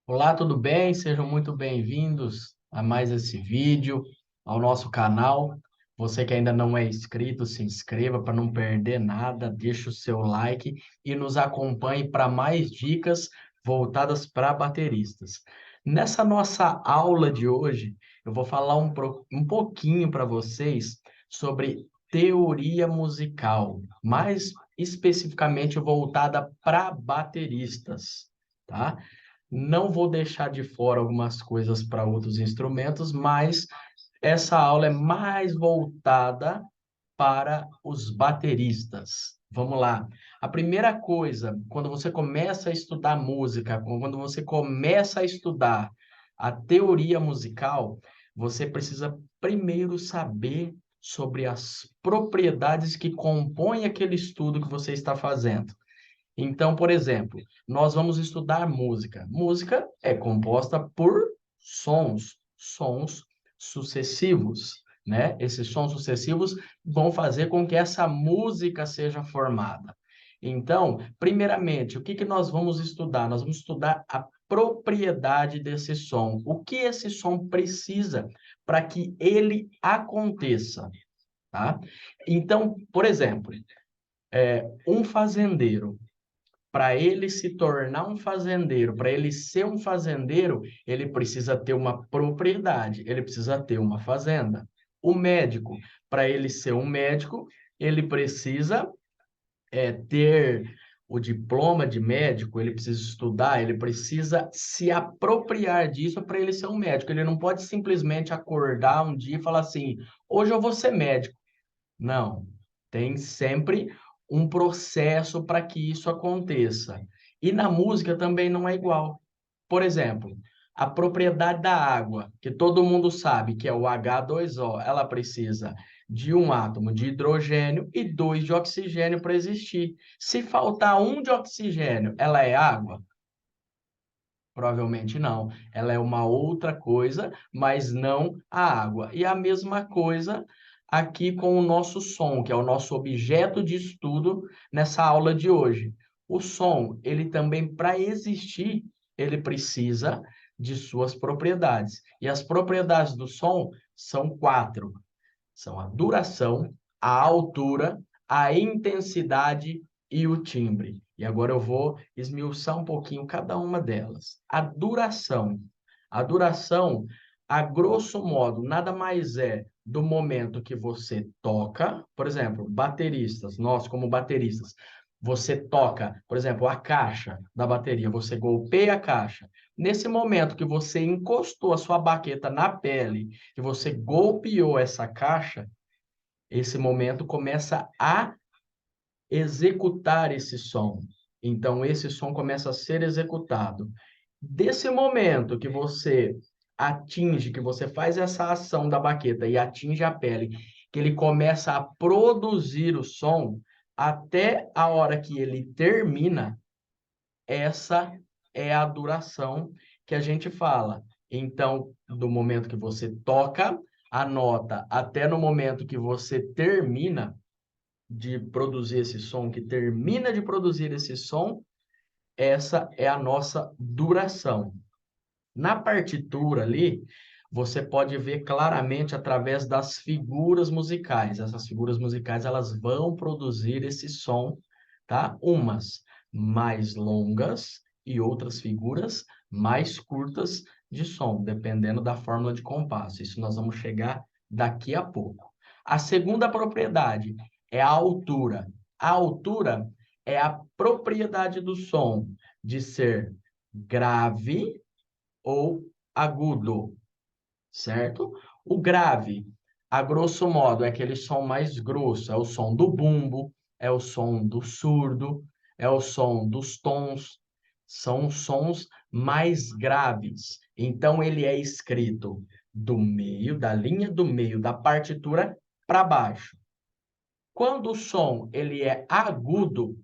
Olá, tudo bem? Sejam muito bem-vindos a mais esse vídeo, ao nosso canal. Você que ainda não é inscrito, se inscreva para não perder nada, deixe o seu like e nos acompanhe para mais dicas voltadas para bateristas. Nessa nossa aula de hoje, eu vou falar um pouquinho para vocês sobre teoria musical, mais especificamente voltada para bateristas, tá? Não vou deixar de fora algumas coisas para outros instrumentos, mas essa aula é mais voltada para os bateristas. Vamos lá. A primeira coisa, quando você começa a estudar música, quando você começa a estudar a teoria musical, você precisa primeiro saber sobre as propriedades que compõem aquele estudo que você está fazendo. Então, por exemplo, nós vamos estudar música. Música é composta por sons sucessivos, né? Esses sons sucessivos vão fazer com que essa música seja formada. Então, primeiramente, o que que nós vamos estudar? Nós vamos estudar a propriedade desse som. O que esse som precisa para que ele aconteça, tá? Então, por exemplo, um fazendeiro, para ele se tornar um fazendeiro, para ele ser um fazendeiro, ele precisa ter uma propriedade, ele precisa ter uma fazenda. O médico, para ele ser um médico, ele precisa ter o diploma de médico, ele precisa estudar, ele precisa se apropriar disso para ele ser um médico. Ele não pode simplesmente acordar um dia e falar assim: hoje eu vou ser médico. Não, tem sempre um processo para que isso aconteça. E na música também não é igual. Por exemplo, a propriedade da água, que todo mundo sabe que é o H2O, ela precisa de um átomo de hidrogênio e dois de oxigênio para existir. Se faltar um de oxigênio, ela é água? Provavelmente não. Ela é uma outra coisa, mas não a água. E a mesma coisa aqui com o nosso som, que é o nosso objeto de estudo nessa aula de hoje. O som, ele também, para existir, ele precisa de suas propriedades. E as propriedades do som são quatro. São a duração, a altura, a intensidade e o timbre. E agora eu vou esmiuçar um pouquinho cada uma delas. A duração. A duração, a grosso modo, nada mais é do momento que você toca, por exemplo, bateristas, nós como bateristas, você toca, por exemplo, a caixa da bateria, você golpeia a caixa. Nesse momento que você encostou a sua baqueta na pele, que você golpeou essa caixa, esse momento começa a executar esse som. Então, esse som começa a ser executado. Desse momento que você atinge, que você faz essa ação da baqueta e atinge a pele, que ele começa a produzir o som, até a hora que ele termina, essa é a duração que a gente fala. Então, do momento que você toca a nota até no momento que você termina de produzir esse som, que termina de produzir esse som, essa é a nossa duração. Na partitura ali, você pode ver claramente através das figuras musicais. Essas figuras musicais, elas vão produzir esse som, tá? Umas mais longas e outras figuras mais curtas de som, dependendo da fórmula de compasso. Isso nós vamos chegar daqui a pouco. A segunda propriedade é a altura. A altura é a propriedade do som de ser grave ou agudo, certo? O grave, a grosso modo, é aquele som mais grosso, é o som do bumbo, é o som do surdo, é o som dos tons, são sons mais graves. Então, ele é escrito do meio, da linha do meio da partitura para baixo. Quando o som ele é agudo,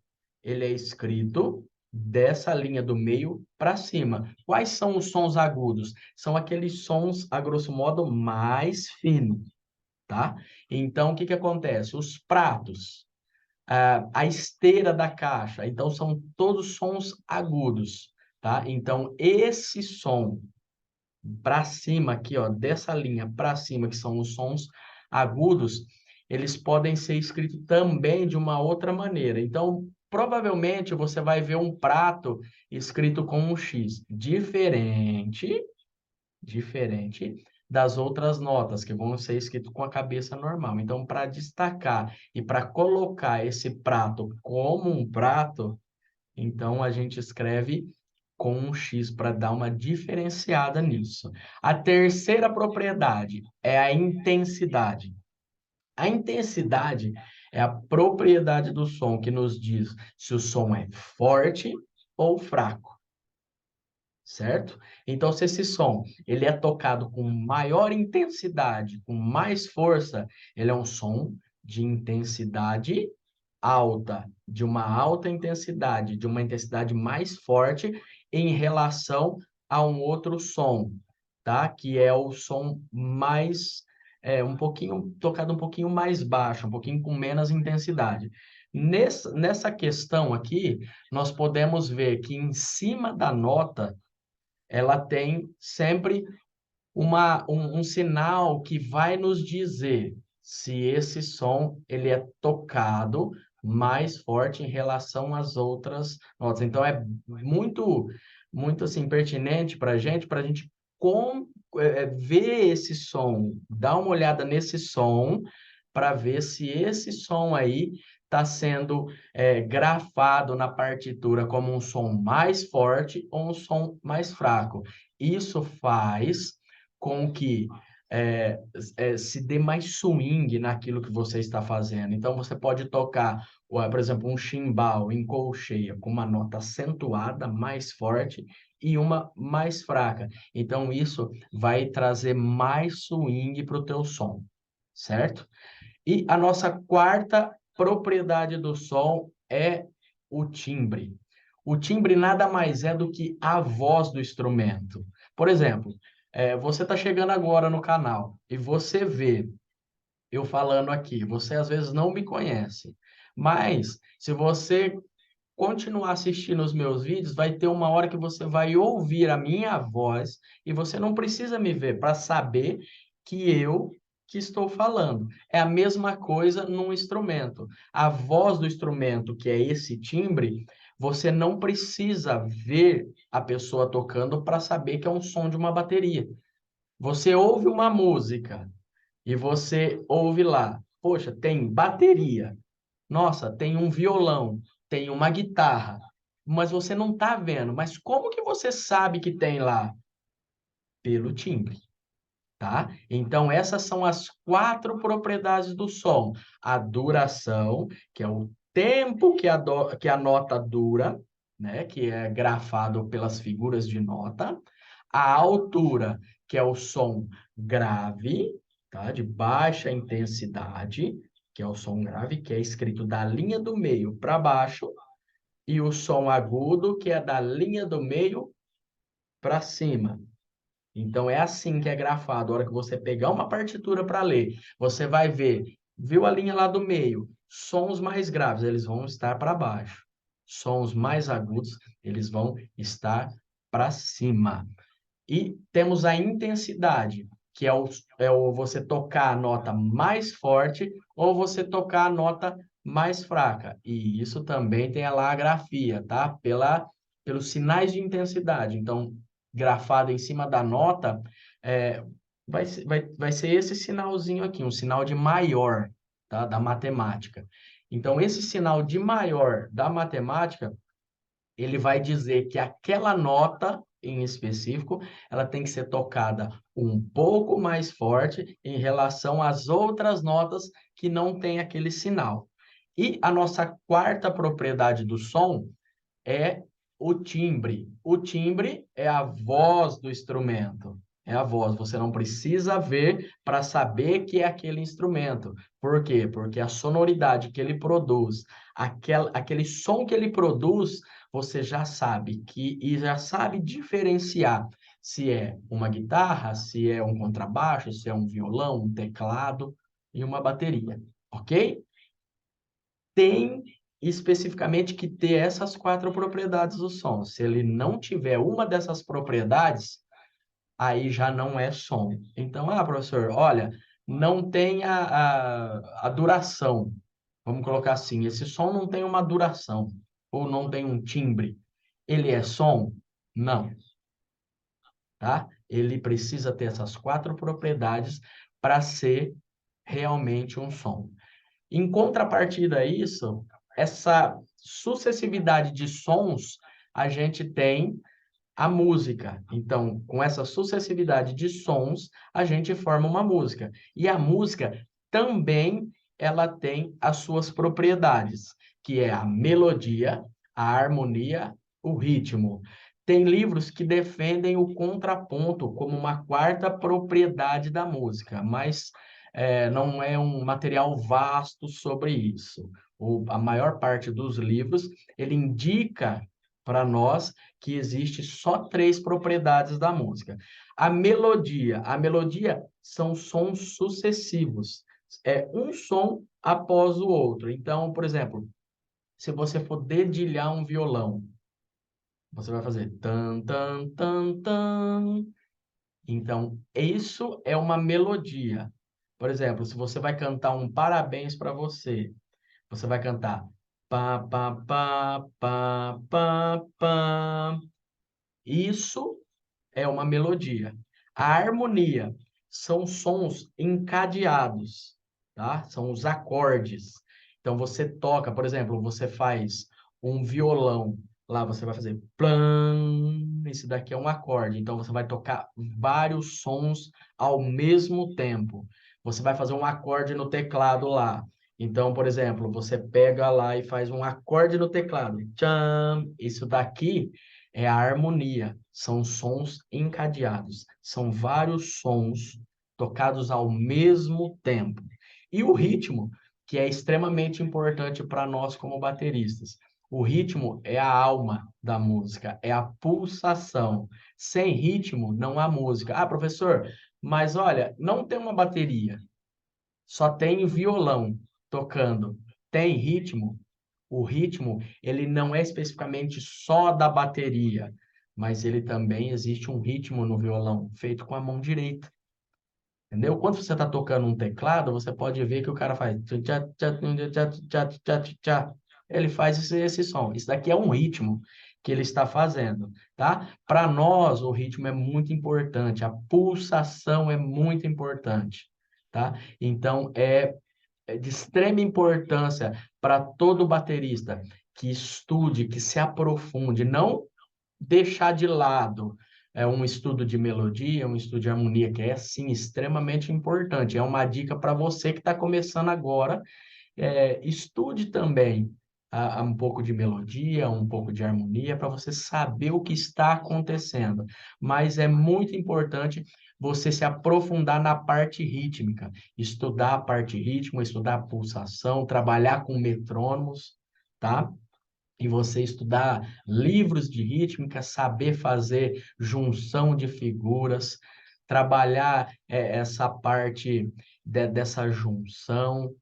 ele é escrito dessa linha do meio para cima. Quais são os sons agudos? São aqueles sons, a grosso modo, mais finos, tá? Então, o que que acontece? Os pratos, a esteira da caixa, então são todos sons agudos. tá? Então, esse som para cima aqui, ó, dessa linha para cima, que são os sons agudos, eles podem ser escritos também de uma outra maneira. Então, provavelmente você vai ver um prato escrito com um X, diferente das outras notas, que vão ser escritas com a cabeça normal. Então, para destacar e para colocar esse prato como um prato, então a gente escreve com um X para dar uma diferenciada nisso. A terceira propriedade é a intensidade. A intensidade é a propriedade do som que nos diz se o som é forte ou fraco, certo? Então, se esse som ele é tocado com maior intensidade, com mais força, ele é um som de intensidade alta, de uma alta intensidade, de uma intensidade mais forte em relação a um outro som, tá? Que é o som mais um pouquinho tocado um pouquinho mais baixo, um pouquinho com menos intensidade. Nessa questão aqui, nós podemos ver que em cima da nota ela tem sempre um sinal que vai nos dizer se esse som ele é tocado mais forte em relação às outras notas. Então é muito assim pertinente para a gente ver esse som, dar uma olhada nesse som para ver se esse som aí está sendo grafado na partitura como um som mais forte ou um som mais fraco. Isso faz com que se dê mais swing naquilo que você está fazendo. Então, você pode tocar, por exemplo, um chimbal em colcheia com uma nota acentuada, mais forte, e uma mais fraca. Então, isso vai trazer mais swing para o teu som, certo? E a nossa quarta propriedade do som é o timbre. O timbre nada mais é do que a voz do instrumento. Por exemplo, você está chegando agora no canal e você vê eu falando aqui. Você às vezes não me conhece, mas se você continuar assistindo os meus vídeos, vai ter uma hora que você vai ouvir a minha voz e você não precisa me ver para saber que eu que estou falando. É a mesma coisa num instrumento. A voz do instrumento, que é esse timbre, você não precisa ver a pessoa tocando para saber que é um som de uma bateria. Você ouve uma música e você ouve lá, poxa, tem bateria. Nossa, tem um violão, tem uma guitarra, mas você não está vendo. Mas como que você sabe que tem lá? Pelo timbre, tá? Então, essas são as quatro propriedades do som. A duração, que é o tempo que a nota dura, né? Que é grafado pelas figuras de nota. A altura, que é o som grave, tá? De baixa intensidade, que é o som grave, que é escrito da linha do meio para baixo, e o som agudo, que é da linha do meio para cima. Então é assim que é grafado. A hora que você pegar uma partitura para ler, você vai ver, viu a linha lá do meio? Sons mais graves, eles vão estar para baixo. Sons mais agudos, eles vão estar para cima. E temos a intensidade, que é o você tocar a nota mais forte ou você tocar a nota mais fraca. E isso também tem lá a grafia, tá? Pelos sinais de intensidade. Então, grafado em cima da nota, é, vai ser esse sinalzinho aqui, um sinal de maior, tá? Da matemática. Então, esse sinal de maior da matemática ele vai dizer que aquela nota em específico, ela tem que ser tocada um pouco mais forte em relação às outras notas que não têm aquele sinal. E a nossa quarta propriedade do som é o timbre. O timbre é a voz do instrumento. É a voz. Você não precisa ver para saber que é aquele instrumento. Por quê? Porque a sonoridade que ele produz, aquele som que ele produz, você já sabe e já sabe diferenciar se é uma guitarra, se é um contrabaixo, se é um violão, um teclado e uma bateria. Ok? Tem especificamente que ter essas 4 propriedades do som. Se ele não tiver uma dessas propriedades, aí já não é som. Então, professor, olha, não tem a duração. Vamos colocar assim, esse som não tem uma duração, ou não tem um timbre. Ele é som? Não, tá? Ele precisa ter essas 4 propriedades para ser realmente um som. Em contrapartida a isso, essa sucessividade de sons, a gente tem a música. Então, com essa sucessividade de sons, a gente forma uma música. E a música também ela tem as suas propriedades, que é a melodia, a harmonia, o ritmo. Tem livros que defendem o contraponto como uma quarta propriedade da música, mas não é um material vasto sobre isso. A maior parte dos livros, ele indica para nós que existe só 3 propriedades da música. A melodia são sons sucessivos, é um som após o outro. Então, por exemplo, se você for dedilhar um violão, você vai fazer tan tan tan tan. Então, isso é uma melodia. Por exemplo, se você vai cantar um parabéns para você, você vai cantar pá pá pá pá pá pá. Isso é uma melodia. A harmonia são sons encadeados, tá? São os acordes. Então você toca, por exemplo, você faz um violão, lá você vai fazer plan, esse daqui é um acorde. Então você vai tocar vários sons ao mesmo tempo. Você vai fazer um acorde no teclado lá. Então, por exemplo, você pega lá e faz um acorde no teclado. Tchan! Isso daqui é a harmonia, são sons encadeados, são vários sons tocados ao mesmo tempo. E o ritmo, que é extremamente importante para nós como bateristas. O ritmo é a alma da música, é a pulsação. Sem ritmo não há música. Professor, mas olha, não tem uma bateria, só tem violão tocando. Tem ritmo? O ritmo, ele não é especificamente só da bateria, mas ele também existe um ritmo no violão, feito com a mão direita. Entendeu? Quando você está tocando um teclado, você pode ver que o cara faz tchá, tchá, tchá, tchá, tchá, tchá, tchá, tchá. Ele faz esse som. Isso daqui é um ritmo que ele está fazendo, tá? Para nós, o ritmo é muito importante, a pulsação é muito importante, tá? Então, é de extrema importância para todo baterista que estude, que se aprofunde, não deixar de lado um estudo de melodia, um estudo de harmonia, que é, sim, extremamente importante. É uma dica para você que está começando agora. Estude também um pouco de melodia, um pouco de harmonia, para você saber o que está acontecendo. Mas é muito importante você se aprofundar na parte rítmica, estudar a parte rítmica, estudar a pulsação, trabalhar com metrônomos, tá? E você estudar livros de rítmica, saber fazer junção de figuras, trabalhar essa parte dessa junção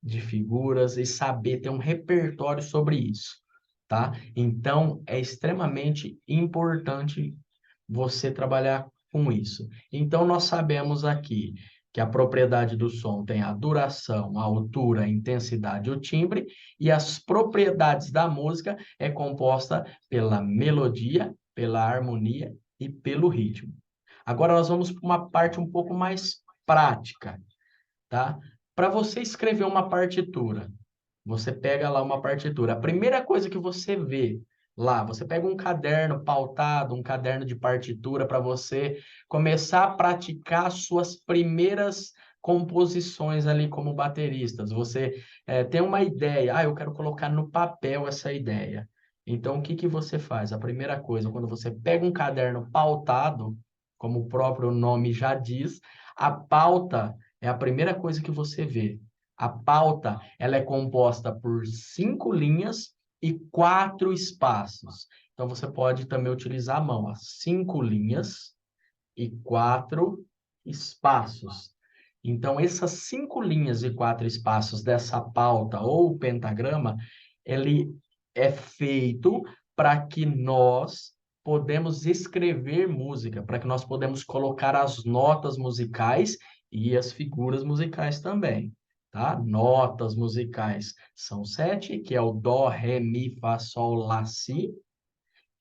de figuras e saber ter um repertório sobre isso, tá? Então, é extremamente importante você trabalhar com isso. Então, nós sabemos aqui que a propriedade do som tem a duração, a altura, a intensidade, o timbre, e as propriedades da música é composta pela melodia, pela harmonia e pelo ritmo. Agora nós vamos para uma parte um pouco mais prática, tá? Para você escrever uma partitura, você pega lá uma partitura. A primeira coisa que você vê lá, você pega um caderno pautado, um caderno de partitura para você começar a praticar suas primeiras composições ali como bateristas. Você tem uma ideia, eu quero colocar no papel essa ideia. Então, o que que você faz? A primeira coisa, quando você pega um caderno pautado, como o próprio nome já diz, a pauta é a primeira coisa que você vê. A pauta, ela é composta por 5 linhas e 4 espaços. Então, você pode também utilizar a mão, as 5 linhas e 4 espaços. Então, essas 5 linhas e 4 espaços dessa pauta ou pentagrama, ele é feito para que nós podemos escrever música, para que nós podemos colocar as notas musicais e as figuras musicais também, tá? Notas musicais são 7, que é o dó, ré, mi, fá, sol, lá, si,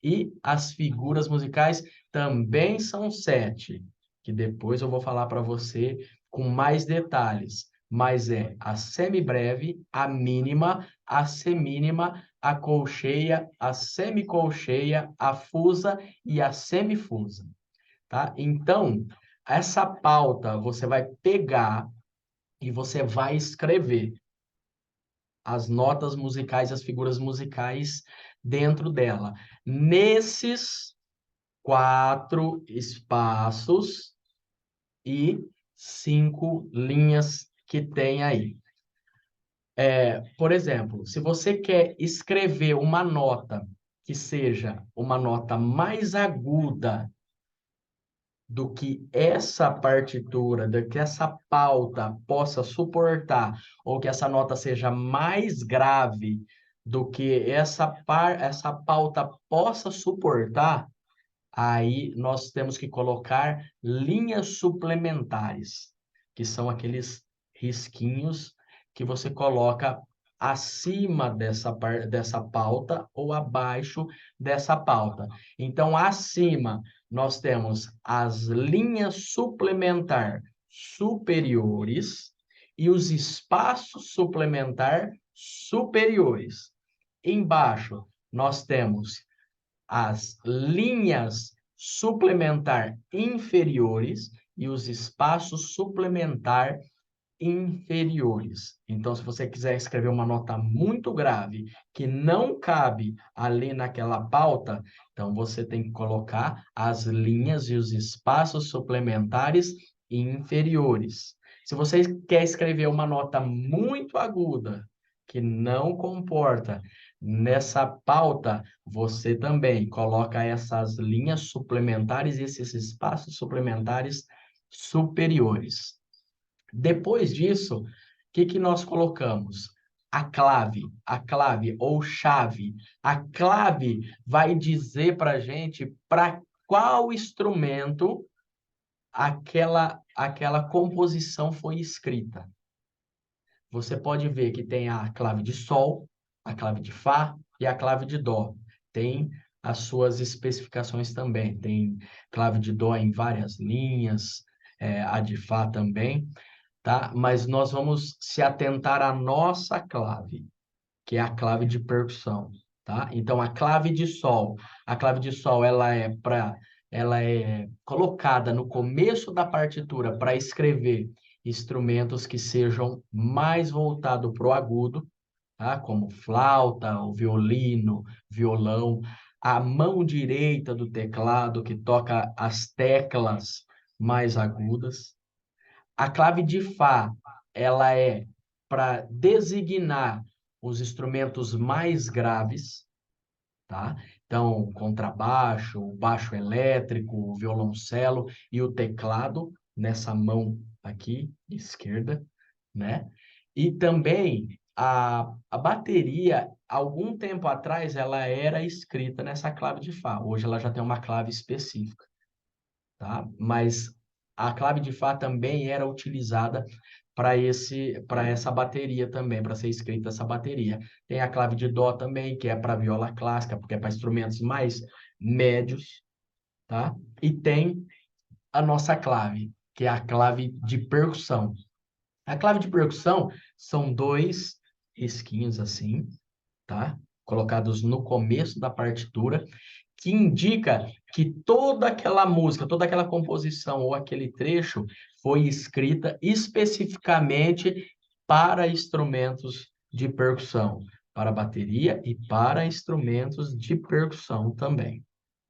e as figuras musicais também são 7, que depois eu vou falar para você com mais detalhes. Mas é a semibreve, a mínima, a semínima, a colcheia, a semicolcheia, a fusa e a semifusa, tá? Então, essa pauta você vai pegar e você vai escrever as notas musicais, as figuras musicais dentro dela. Nesses 4 espaços e 5 linhas que tem aí. Por exemplo, se você quer escrever uma nota que seja uma nota mais aguda do que essa partitura, do que essa pauta possa suportar, ou que essa nota seja mais grave do que essa pauta possa suportar, aí nós temos que colocar linhas suplementares, que são aqueles risquinhos que você coloca acima dessa pauta ou abaixo dessa pauta. Então, acima nós temos as linhas suplementar superiores e os espaços suplementar superiores. Embaixo nós temos as linhas suplementar inferiores e os espaços suplementar inferiores. Então, se você quiser escrever uma nota muito grave que não cabe ali naquela pauta, então você tem que colocar as linhas e os espaços suplementares inferiores. Se você quer escrever uma nota muito aguda que não comporta nessa pauta, você também coloca essas linhas suplementares e esses espaços suplementares superiores. Depois disso, o que que nós colocamos? A clave ou chave. A clave vai dizer para a gente para qual instrumento aquela composição foi escrita. Você pode ver que tem a clave de sol, a clave de fá e a clave de dó. Tem as suas especificações também. Tem clave de dó em várias linhas, a de fá também, tá? Mas nós vamos se atentar à nossa clave, que é a clave de percussão, tá? Então a clave de sol ela é colocada no começo da partitura para escrever instrumentos que sejam mais voltados para o agudo, tá? Como flauta, o violino, violão, a mão direita do teclado que toca as teclas mais agudas. A clave de Fá, ela é para designar os instrumentos mais graves, tá? Então, o contrabaixo, o baixo elétrico, o violoncelo e o teclado nessa mão aqui, esquerda, né? E também a bateria, algum tempo atrás, ela era escrita nessa clave de Fá. Hoje ela já tem uma clave específica, tá? Mas a clave de Fá também era utilizada para essa bateria também, para ser escrita essa bateria. Tem a clave de Dó também, que é para viola clássica, porque é para instrumentos mais médios, tá? E tem a nossa clave, que é a clave de percussão. A clave de percussão são 2 risquinhos assim, tá? Colocados no começo da partitura, que indica que toda aquela música, toda aquela composição ou aquele trecho foi escrita especificamente para instrumentos de percussão, para bateria e para instrumentos de percussão também,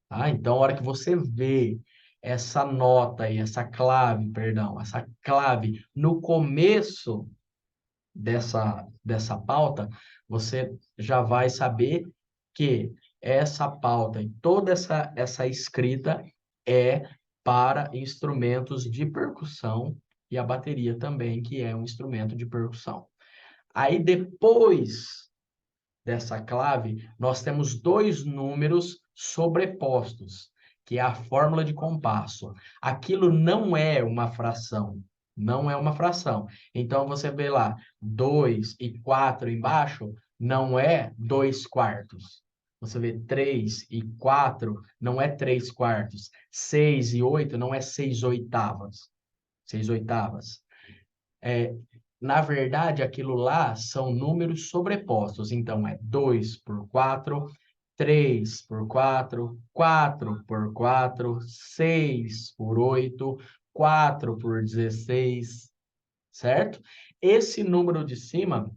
tá? Então, a hora que você vê essa nota e essa clave no começo dessa pauta, você já vai saber que essa pauta e toda essa escrita é para instrumentos de percussão e a bateria também, que é um instrumento de percussão. Aí depois dessa clave, nós temos dois números sobrepostos, que é a fórmula de compasso. Aquilo não é uma fração, não é uma fração. Então, você vê lá, 2 e 4 embaixo, não é 2 quartos. Você vê 3 e 4, não é 3 quartos. 6 e 8, não é 6 oitavas. 6 oitavas. Na verdade, aquilo lá são números sobrepostos. Então, é 2 por 4, 3 por 4, 4 por 4, 6 por 8, 4 por 16, certo? Esse número de cima,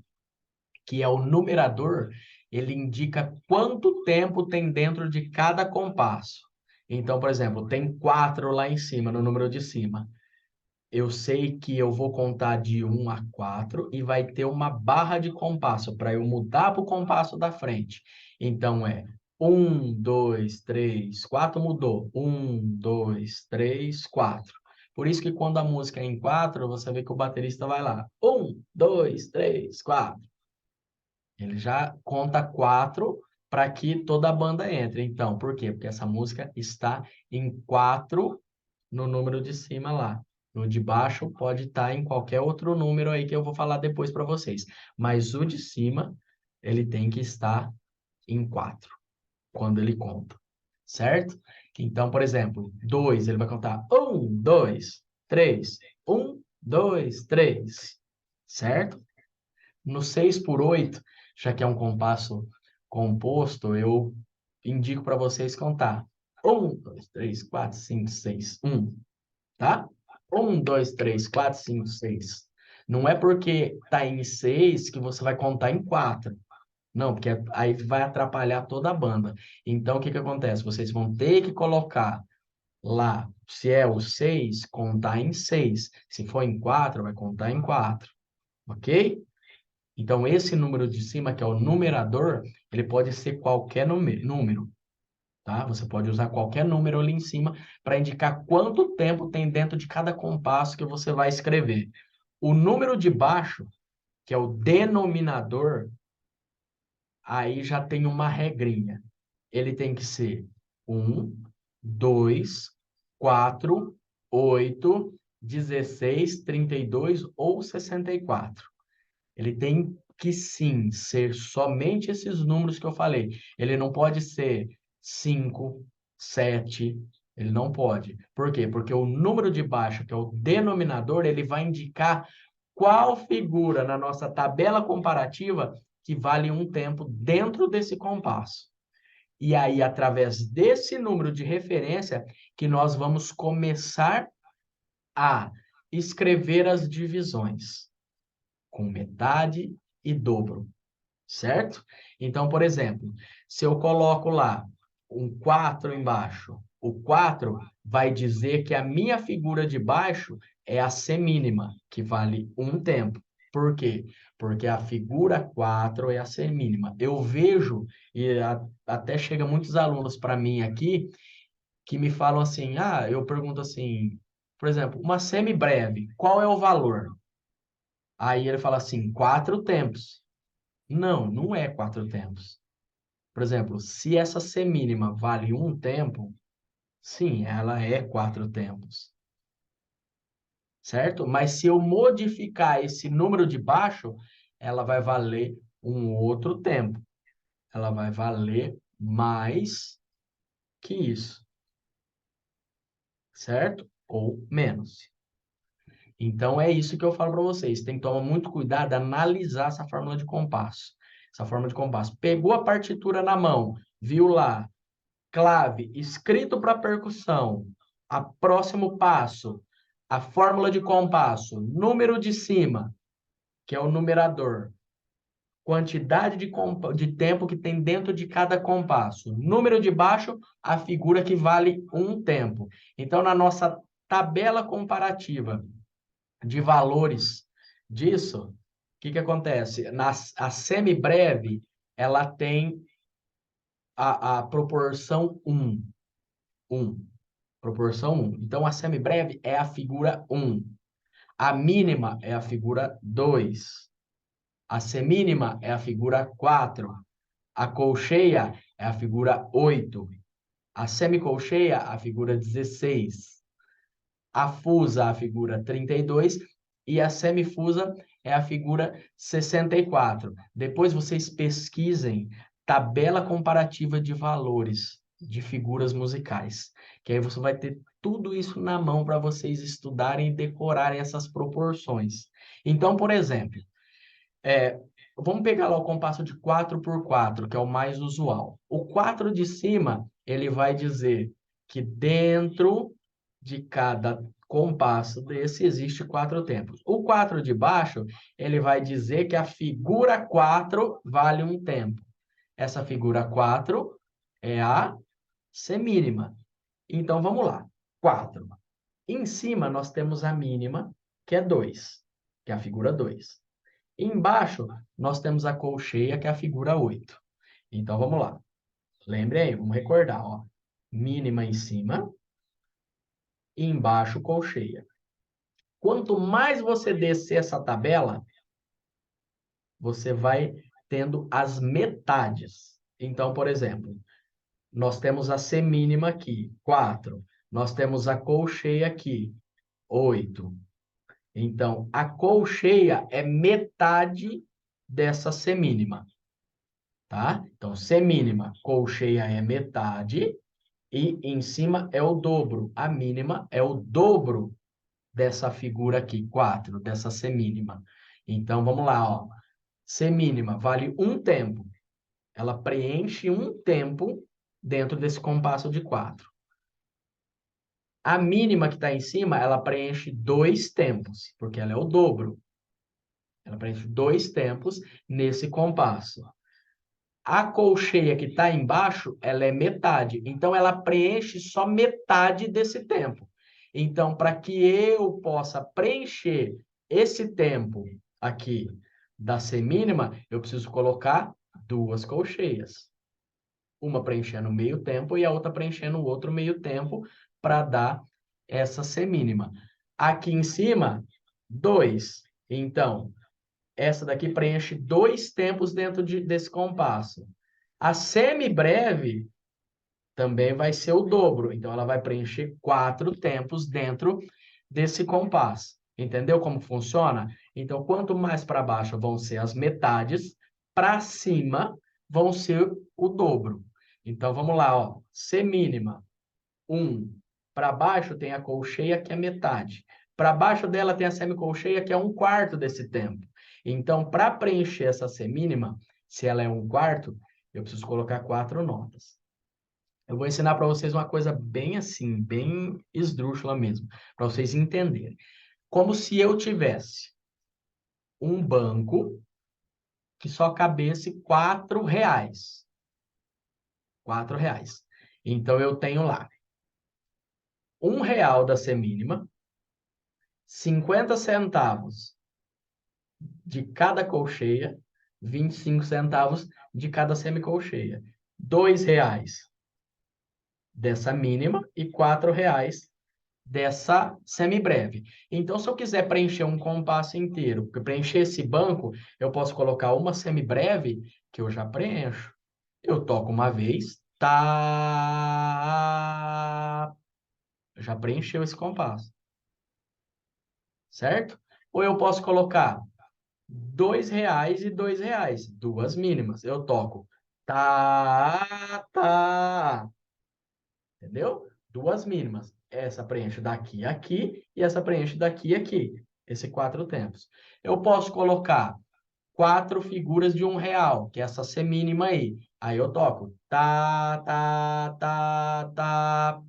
que é o numerador, ele indica quanto tempo tem dentro de cada compasso. Então, por exemplo, tem 4 lá em cima, no número de cima. Eu sei que eu vou contar de 1 a 4 e vai ter uma barra de compasso para eu mudar para o compasso da frente. Então é 1, 2, 3, 4, mudou. 1, 2, 3, 4. Por isso que quando a música é em 4, você vê que o baterista vai lá. 1, 2, 3, 4. Ele já conta 4 para que toda a banda entre. Então, por quê? Porque essa música está em 4 no número de cima lá. No de baixo pode estar em qualquer outro número aí que eu vou falar depois para vocês. Mas o de cima, ele tem que estar em 4 quando ele conta, certo? Então, por exemplo, 2, ele vai contar 1, 2, 3. 1, 2, 3. Certo? No 6 por 8, já que é um compasso composto, eu indico para vocês contar 1, 2, 3, 4, 5, 6, 1. Tá? 1, 2, 3, 4, 5, 6. Não é porque tá em 6 que você vai contar em 4. Não, porque aí vai atrapalhar toda a banda. Então, o que que acontece? Vocês vão ter que colocar lá, se é o 6, contar em 6. Se for em 4, vai contar em 4. Ok? Então, esse número de cima, que é o numerador, ele pode ser qualquer número. Tá? Você pode usar qualquer número ali em cima para indicar quanto tempo tem dentro de cada compasso que você vai escrever. O número de baixo, que é o denominador, aí já tem uma regrinha. Ele tem que ser 1, 2, 4, 8, 16, 32 ou 64. Ele tem que sim ser somente esses números que eu falei. Ele não pode ser 5, 7, ele não pode. Por quê? Porque o número de baixo, que é o denominador, ele vai indicar qual figura na nossa tabela comparativa que vale um tempo dentro desse compasso. E aí, através desse número de referência, que nós vamos começar a escrever as divisões com metade e dobro, certo? Então, por exemplo, se eu coloco lá um 4 embaixo, o 4 vai dizer que a minha figura de baixo é a semínima, que vale um tempo. Por quê? Porque a figura 4 é a semínima. Eu vejo, até chega muitos alunos para mim aqui, que me falam assim, eu pergunto assim, por exemplo, uma semibreve, qual é o valor? Aí ele fala assim, 4 tempos. Não, não é 4 tempos. Por exemplo, se essa semínima vale um tempo, sim, ela é 4 tempos, certo? Mas se eu modificar esse número de baixo, ela vai valer um outro tempo. Ela vai valer mais que isso, certo? Ou menos. Então é isso que eu falo para vocês. Tem que tomar muito cuidado, analisar essa fórmula de compasso. Essa fórmula de compasso. Pegou a partitura na mão, viu lá, clave, escrito para percussão. A próximo passo, a fórmula de compasso, número de cima, que é o numerador, quantidade de tempo que tem dentro de cada compasso. Número de baixo, a figura que vale um tempo. Então, na nossa tabela comparativa de valores disso, o que que acontece? A semibreve, ela tem a proporção 1. 1. Proporção 1. Então, a semibreve é a figura 1. A mínima é a figura 2. A semínima é a figura 4. A colcheia é a figura 8. A semicolcheia, a figura 16. A fusa, a figura 32. E a semifusa é a figura 64. Depois vocês pesquisem tabela comparativa de valores de figuras musicais, que aí você vai ter tudo isso na mão para vocês estudarem e decorarem essas proporções. Então, por exemplo, é, vamos pegar lá o compasso de 4x4, que é o mais usual. O 4 de cima, ele vai dizer que dentro de cada compasso desse existe 4 tempos. O 4 de baixo, ele vai dizer que a figura 4 vale um tempo. Essa figura 4 é a semínima. Então, vamos lá. 4. Em cima, nós temos a mínima, que é 2, que é a figura 2. Embaixo, nós temos a colcheia, que é a figura 8. Então, vamos lá. Lembre aí, vamos recordar, ó. Mínima em cima, e embaixo, colcheia. Quanto mais você descer essa tabela, você vai tendo as metades. Então, por exemplo, nós temos a semínima aqui, 4. Nós temos a colcheia aqui, 8. Então, a colcheia é metade dessa semínima. Tá? Então, semínima, colcheia é metade e em cima é o dobro. A mínima é o dobro dessa figura aqui, 4, dessa semínima. Então, vamos lá, ó. Semínima vale um tempo. Ela preenche um tempo dentro desse compasso de 4. A mínima que está em cima, ela preenche 2 tempos, porque ela é o dobro. Ela preenche 2 tempos nesse compasso. A colcheia que está embaixo, ela é metade. Então, ela preenche só metade desse tempo. Então, para que eu possa preencher esse tempo aqui da semínima, eu preciso colocar 2 colcheias. Uma preenchendo meio tempo e a outra preenchendo o outro meio tempo para dar essa semínima. Aqui em cima, 2. Então, essa daqui preenche 2 tempos dentro desse compasso. A semibreve também vai ser o dobro. Então, ela vai preencher 4 tempos dentro desse compasso. Entendeu como funciona? Então, quanto mais para baixo vão ser as metades, para cima vão ser o dobro. Então, vamos lá, ó. Semínima, 1. Para baixo tem a colcheia, que é metade. Para baixo dela tem a semicolcheia, que é 1/4 desse tempo. Então, para preencher essa semínima, se ela é 1/4, eu preciso colocar 4 notas. Eu vou ensinar para vocês uma coisa bem assim, bem esdrúxula mesmo, para vocês entenderem. Como se eu tivesse um banco que só cabesse R$ 4. R$ 4. Então, eu tenho lá R$ 1 da semínima, 50 centavos de cada colcheia, 25 centavos de cada semicolcheia. R$ 2 dessa mínima e R$ 4 dessa semibreve. Então, se eu quiser preencher um compasso inteiro, preencher esse banco, eu posso colocar uma semibreve que eu já preencho. Eu toco uma vez, tá, já preencheu esse compasso, certo? Ou eu posso colocar R$ 2 e R$ 2, duas mínimas. Eu toco tá, tá, entendeu? Duas mínimas. Essa preenche daqui a aqui e essa preenche daqui a aqui. Esse 4 tempos. Eu posso colocar 4 figuras de R$ 1, que é essa semínima aí. Aí eu toco tá, tá, tá, tá.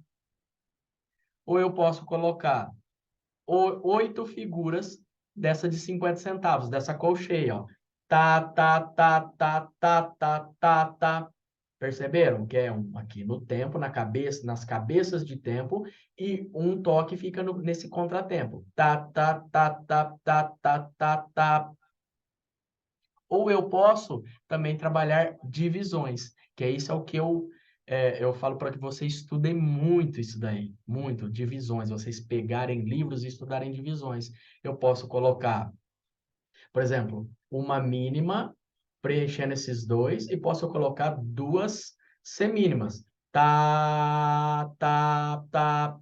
Ou eu posso colocar 8 figuras dessa de 50 centavos, dessa colcheia, ó. Tá, tá, tá, tá, tá, tá, tá, tá. Perceberam que é um aqui no tempo, na cabeça, nas cabeças de tempo, e um toque fica nesse contratempo. Tá, tá, tá, tá, tá, tá, tá, tá. Ou eu posso também trabalhar divisões, que é isso é o que eu falo para que vocês estudem muito isso daí, muito, divisões, vocês pegarem livros e estudarem divisões. Eu posso colocar, por exemplo, uma mínima preenchendo esses dois e posso colocar duas semínimas. Tá, tá, tá.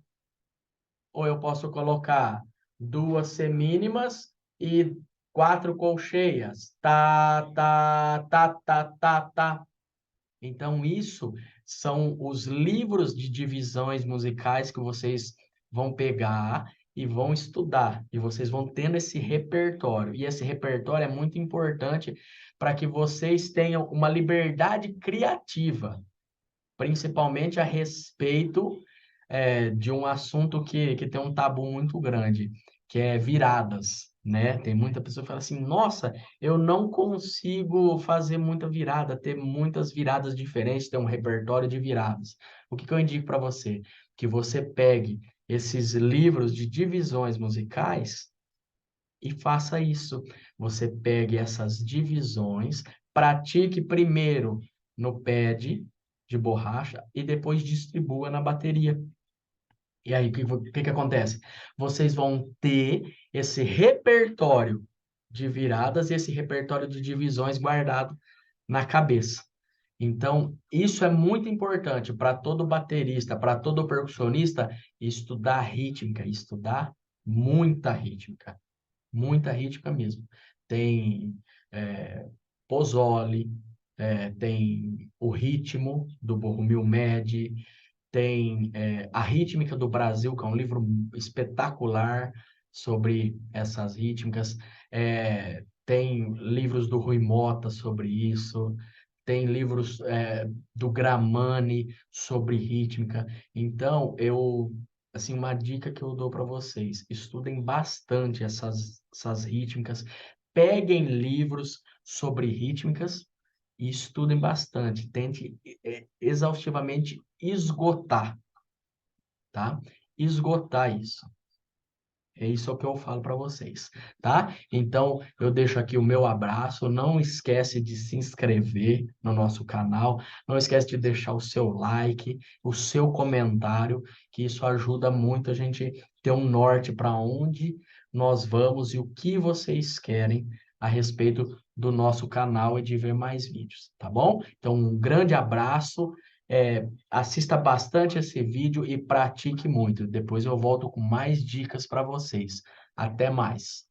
Ou eu posso colocar duas semínimas e quatro colcheias. Tá, tá, tá, tá, tá, tá. Então, isso são os livros de divisões musicais que vocês vão pegar e vão estudar, e vocês vão tendo esse repertório. E esse repertório é muito importante para que vocês tenham uma liberdade criativa, principalmente a respeito de um assunto que tem um tabu muito grande, que é viradas, né? Tem muita pessoa que fala assim, nossa, eu não consigo fazer muita virada, ter muitas viradas diferentes, ter um repertório de viradas. O que que eu indico para você? Que você pegue esses livros de divisões musicais e faça isso. Você pegue essas divisões, pratique primeiro no pad de borracha e depois distribua na bateria. E aí, o que que acontece? Vocês vão ter esse repertório de viradas e esse repertório de divisões guardado na cabeça. Então, isso é muito importante para todo baterista, para todo percussionista, estudar rítmica, estudar muita rítmica mesmo. Tem é, Pozzoli, tem o ritmo do Bohumil Med, tem A Rítmica do Brasil, que é um livro espetacular sobre essas rítmicas. Tem livros do Rui Motta sobre isso, tem livros do Gramani sobre rítmica. Então, assim, uma dica que eu dou para vocês, estudem bastante essas rítmicas, peguem livros sobre rítmicas e estudem bastante. Tente exaustivamente esgotar, tá? Esgotar isso. É isso que eu falo para vocês, tá? Então, eu deixo aqui o meu abraço. Não esquece de se inscrever no nosso canal. Não esquece de deixar o seu like, o seu comentário, que isso ajuda muito a gente ter um norte para onde nós vamos e o que vocês querem a respeito do nosso canal e de ver mais vídeos, tá bom? Então, um grande abraço. Assista bastante esse vídeo e pratique muito. Depois eu volto com mais dicas para vocês. Até mais.